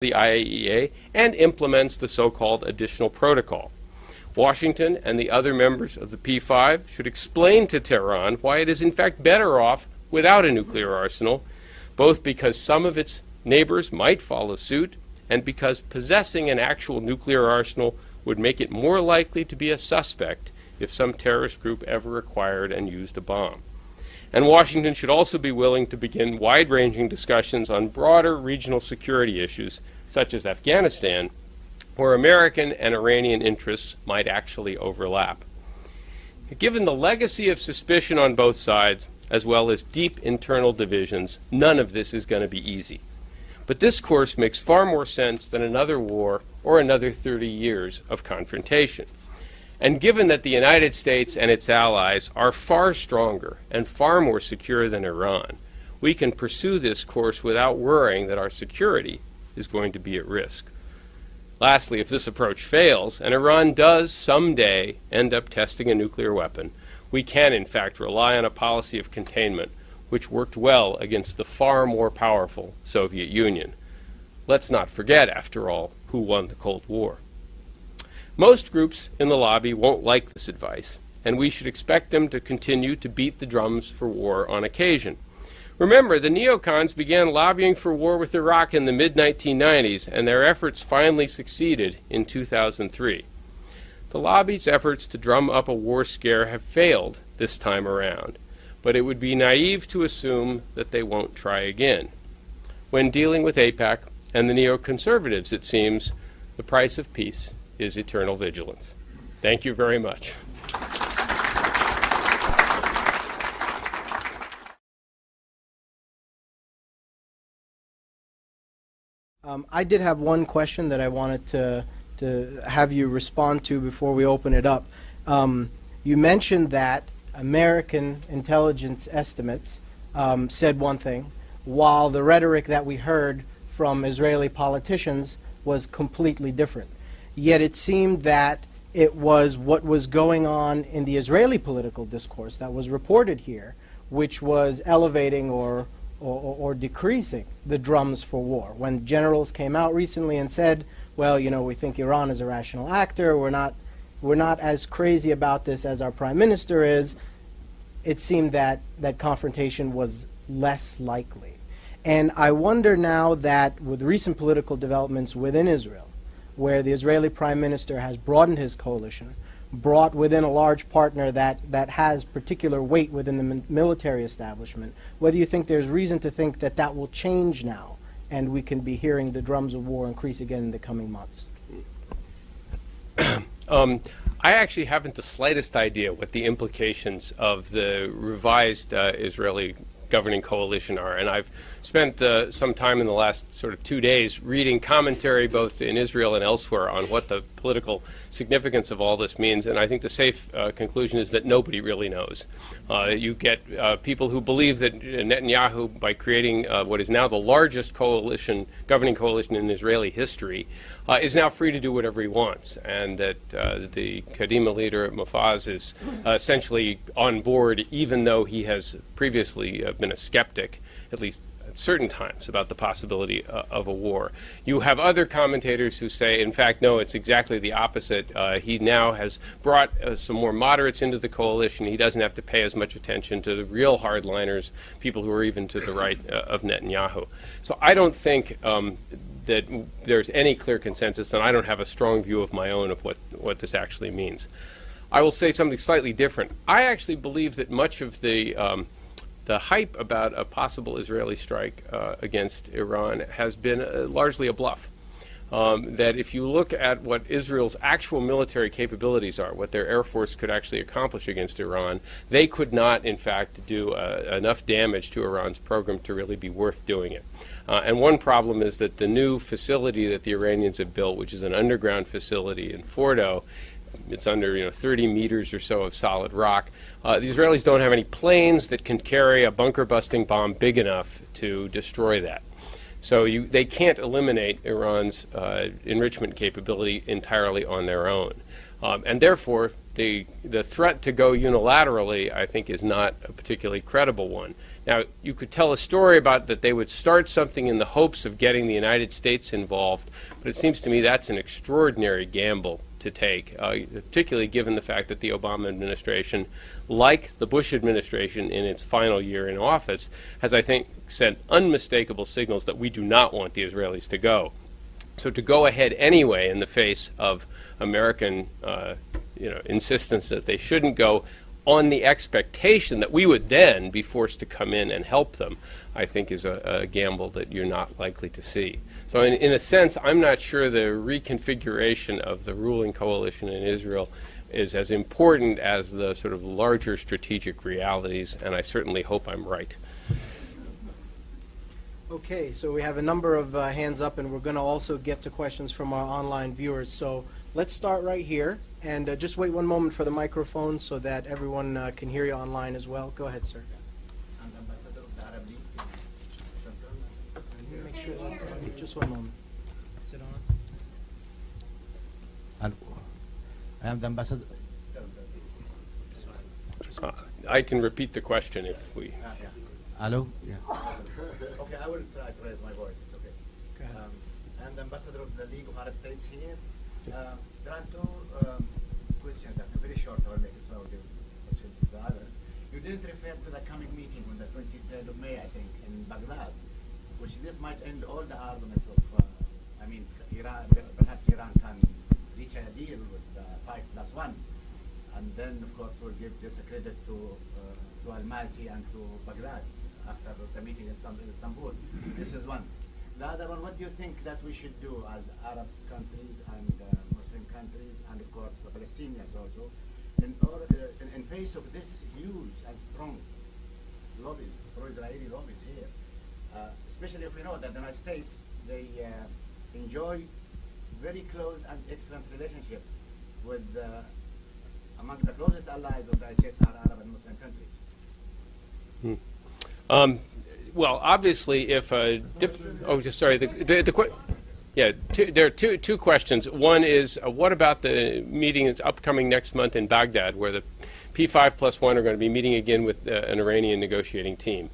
the IAEA and implements the so-called additional protocol. Washington and the other members of the P5 should explain to Tehran why it is in fact better off without a nuclear arsenal, both because some of its neighbors might follow suit and because possessing an actual nuclear arsenal would make it more likely to be a suspect if some terrorist group ever acquired and used a bomb. And Washington should also be willing to begin wide-ranging discussions on broader regional security issues, such as Afghanistan, where American and Iranian interests might actually overlap. Given the legacy of suspicion on both sides, as well as deep internal divisions, none of this is going to be easy. But this course makes far more sense than another war or another 30 years of confrontation. And given that the United States and its allies are far stronger and far more secure than Iran, we can pursue this course without worrying that our security is going to be at risk. Lastly, if this approach fails, and Iran does someday end up testing a nuclear weapon, we can in fact rely on a policy of containment which worked well against the far more powerful Soviet Union. Let's not forget, after all, who won the Cold War. Most groups in the lobby won't like this advice, and we should expect them to continue to beat the drums for war on occasion. Remember, the neocons began lobbying for war with Iraq in the mid-1990s, and their efforts finally succeeded in 2003. The lobby's efforts to drum up a war scare have failed this time around, but it would be naive to assume that they won't try again. When dealing with AIPAC and the neoconservatives, it seems, the price of peace is eternal vigilance. Thank you very much. I did have one question that I wanted to have you respond to before we open it up. You mentioned that American intelligence estimates said one thing, while the rhetoric that we heard from Israeli politicians was completely different. Yet it seemed that it was what was going on in the Israeli political discourse that was reported here, which was elevating or decreasing the drums for war. When generals came out recently and said, well, you know, we think Iran is a rational actor, we're not as crazy about this as our prime minister is, it seemed that confrontation was less likely. And I wonder now that with recent political developments within Israel, where the Israeli prime minister has broadened his coalition, brought within a large partner that has particular weight within the military establishment, whether you think there's reason to think that that will change now and we can be hearing the drums of war increase again in the coming months. I actually haven't the slightest idea what the implications of the revised Israeli governing coalition are, and I've spent some time in the last sort of 2 days reading commentary both in Israel and elsewhere on what the political significance of all this means, and I think the safe conclusion is that nobody really knows. You get people who believe that Netanyahu, by creating what is now the largest governing coalition in Israeli history, is now free to do whatever he wants, and that the Kadima leader, Mofaz, is essentially on board, even though he has previously been a skeptic, at least at certain times, about the possibility of a war. You have other commentators who say, in fact, no, it's exactly the opposite. He now has brought some more moderates into the coalition. He doesn't have to pay as much attention to the real hardliners, people who are even to the right of Netanyahu. So I don't think that there's any clear consensus, and I don't have a strong view of my own of what this actually means. I will say something slightly different. I actually believe that much of the hype about a possible Israeli strike against Iran has been largely a bluff. That if you look at what Israel's actual military capabilities are, what their air force could actually accomplish against Iran, they could not, in fact, do enough damage to Iran's program to really be worth doing it. And one problem is that the new facility that the Iranians have built, which is an underground facility in Fordo, it's under 30 meters or so of solid rock. The Israelis don't have any planes that can carry a bunker-busting bomb big enough to destroy that. So they can't eliminate Iran's enrichment capability entirely on their own. And therefore, the threat to go unilaterally, I think, is not a particularly credible one. Now, you could tell a story about that they would start something in the hopes of getting the United States involved, but it seems to me that's an extraordinary gamble to take, particularly given the fact that the Obama administration, like the Bush administration in its final year in office, has, I think, sent unmistakable signals that we do not want the Israelis to go. So to go ahead anyway in the face of American insistence that they shouldn't go, on the expectation that we would then be forced to come in and help them, I think is a gamble that you're not likely to see. So in a sense, I'm not sure the reconfiguration of the ruling coalition in Israel is as important as the sort of larger strategic realities, and I certainly hope I'm right. Okay, so we have a number of hands up, and we're going to also get to questions from our online viewers. So let's start right here, and just wait one moment for the microphone so that everyone can hear you online as well. Go ahead, sir. Make sure that's on. Just one moment. Is it on? I am the ambassador. I can repeat the question if we... Hello? Yeah. Okay, I will try to raise my voice. It's okay. I am the ambassador of the League of Arab States here. There are two questions that are very short. I will make it so the others. You didn't refer to the coming meeting on the 23rd of May, I think, in Baghdad, which this might end all the arguments of, Iran, perhaps Iran can reach a deal with 5+1. And then, of course, we'll give this a credit to Al-Maliki and to Baghdad after the meeting in Istanbul. This is one. The other one, what do you think that we should do as Arab countries and Muslim countries, and of course the Palestinians also, in face of this huge and strong lobbies, pro-Israeli lobbies here, especially if we know that the United States, they enjoy very close and excellent relationship with among the closest allies of the United States are Arab and Muslim countries. Well, obviously, if there are two questions. One is, what about the meeting that's upcoming next month in Baghdad, where the P5+1 are going to be meeting again with an Iranian negotiating team?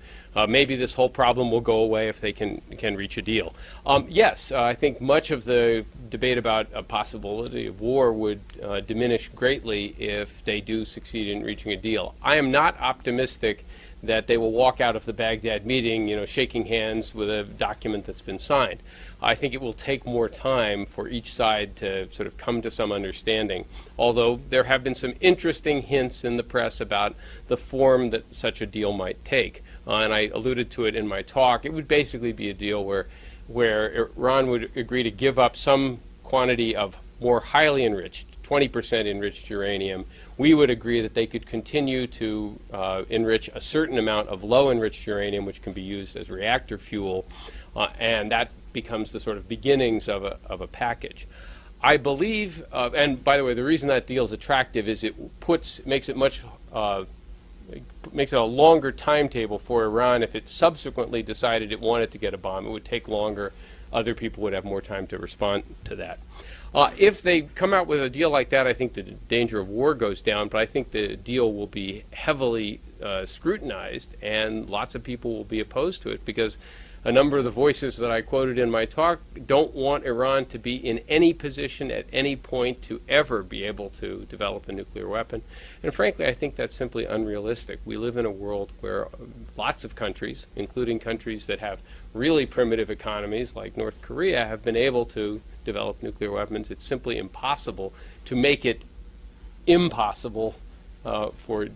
Maybe this whole problem will go away if they can reach a deal. Yes, I think much of the debate about a possibility of war would diminish greatly if they do succeed in reaching a deal. I am not optimistic that they will walk out of the Baghdad meeting, shaking hands with a document that's been signed. I think it will take more time for each side to sort of come to some understanding, although there have been some interesting hints in the press about the form that such a deal might take. And I alluded to it in my talk. It would basically be a deal where Iran would agree to give up some quantity of more highly enriched, 20% enriched uranium. We would agree that they could continue to enrich a certain amount of low enriched uranium, which can be used as reactor fuel, and that becomes the sort of beginnings of a package. I believe, and by the way, the reason that deal is attractive is it makes it a longer timetable for Iran. If it subsequently decided it wanted to get a bomb, it would take longer. Other people would have more time to respond to that. If they come out with a deal like that, I think the danger of war goes down, but I think the deal will be heavily scrutinized, and lots of people will be opposed to it, because a number of the voices that I quoted in my talk don't want Iran to be in any position at any point to ever be able to develop a nuclear weapon. And frankly, I think that's simply unrealistic. We live in a world where lots of countries, including countries that have really primitive economies like North Korea, have been able to develop nuclear weapons. It's simply impossible to make it impossible for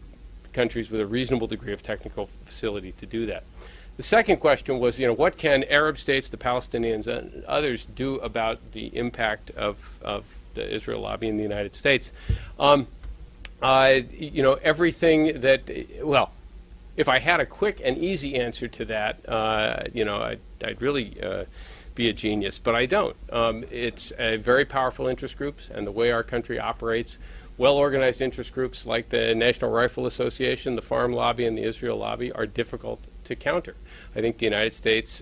countries with a reasonable degree of technical facility to do that. The second question was, what can Arab states, the Palestinians, and others do about the impact of the Israel lobby in the United States? Everything that, well, if I had a quick and easy answer to that, I'd really be a genius, but I don't. It's very powerful interest groups, and the way our country operates, well-organized interest groups like the National Rifle Association, the Farm Lobby, and the Israel Lobby are difficult to counter. I think the United States,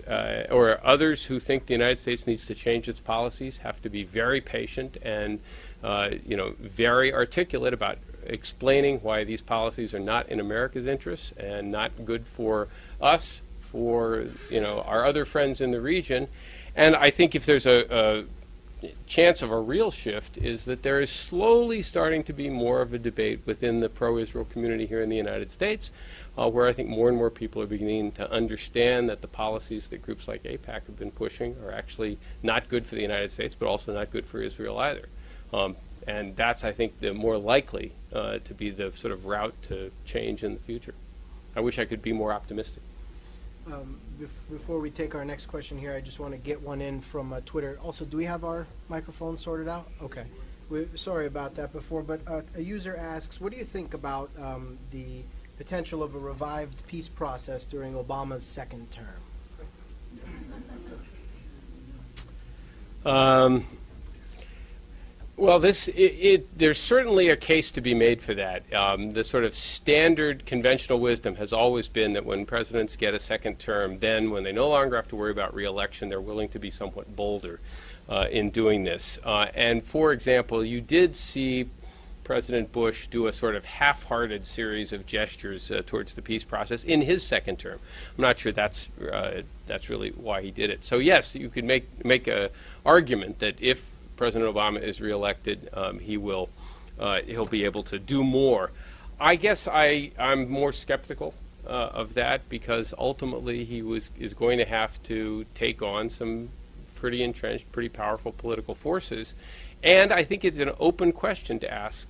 or others who think the United States needs to change its policies, have to be very patient and very articulate about explaining why these policies are not in America's interests and not good for us, for our other friends in the region. And I think if there's a chance of a real shift is that there is slowly starting to be more of a debate within the pro-Israel community here in the United States, where I think more and more people are beginning to understand that the policies that groups like AIPAC have been pushing are actually not good for the United States, but also not good for Israel either. And that's, I think, the more likely to be the sort of route to change in the future. I wish I could be more optimistic. Before we take our next question here, I just want to get one in from Twitter. Also, do we have our microphone sorted out? Okay. Sorry about that before, but a user asks, what do you think about the potential of a revived peace process during Obama's second term? Well, there's certainly a case to be made for that. The sort of standard conventional wisdom has always been that when presidents get a second term, then when they no longer have to worry about re-election, they're willing to be somewhat bolder in doing this. And for example, you did see President Bush do a sort of half-hearted series of gestures towards the peace process in his second term. I'm not sure that's really why he did it. So yes, you could make a argument that if President Obama is reelected, he'll be able to do more. I guess I'm more skeptical of that because ultimately he is going to have to take on some pretty entrenched, pretty powerful political forces. And I think it's an open question to ask,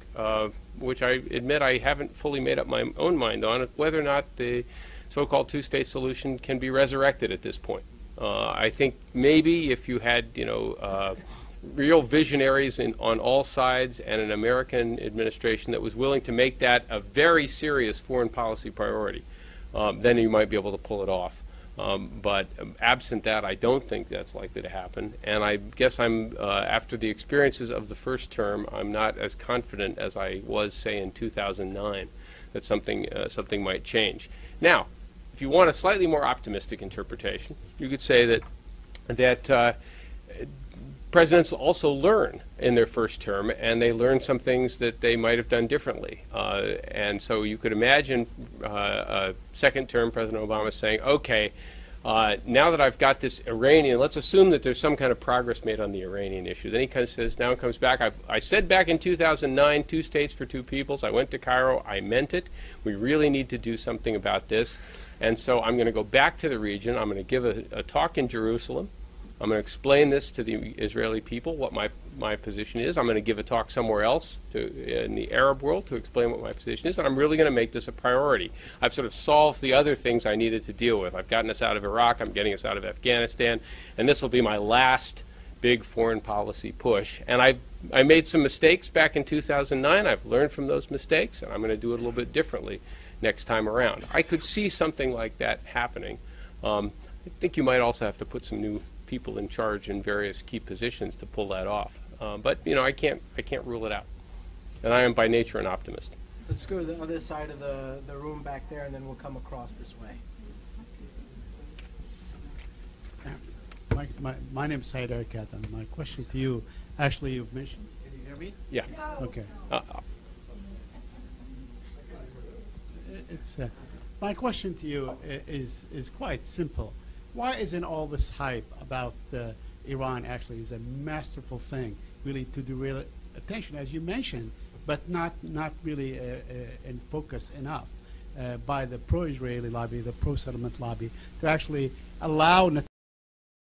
which I admit I haven't fully made up my own mind on, whether or not the so-called two-state solution can be resurrected at this point. I think maybe if you had, real visionaries on all sides and an American administration that was willing to make that a very serious foreign policy priority, then you might be able to pull it off. But absent that, I don't think that's likely to happen. And I guess after the experiences of the first term, I'm not as confident as I was, say, in 2009, that something might change. Now, if you want a slightly more optimistic interpretation, you could say that presidents also learn in their first term, and they learn some things that they might have done differently. And so you could imagine a second term President Obama saying, okay, now that I've got this Iranian, let's assume that there's some kind of progress made on the Iranian issue. Then he comes back, I said back in 2009, 2 states for 2 peoples. I went to Cairo, I meant it. We really need to do something about this. And so I'm going to go back to the region. I'm going to give a talk in Jerusalem. I'm going to explain this to the Israeli people, what my position is. I'm going to give a talk somewhere else in the Arab world to explain what my position is, and I'm really going to make this a priority. I've sort of solved the other things I needed to deal with. I've gotten us out of Iraq, I'm getting us out of Afghanistan, and this will be my last big foreign policy push. And I made some mistakes back in 2009. I've learned from those mistakes, and I'm going to do it a little bit differently next time around. I could see something like that happening. I think you might also have to put some new people in charge in various key positions to pull that off. But I can't rule it out. And I am by nature an optimist. Let's go to the other side of the room back there, and then we'll come across this way. My name is Syed Arkat, and my question to you, actually you've mentioned, can you hear me? Yeah. Okay. My question to you is quite simple. Why isn't all this hype about Iran actually is a masterful thing, really to do real attention, as you mentioned, but not really in focus enough by the pro-Israeli lobby, the pro-settlement lobby, to actually allow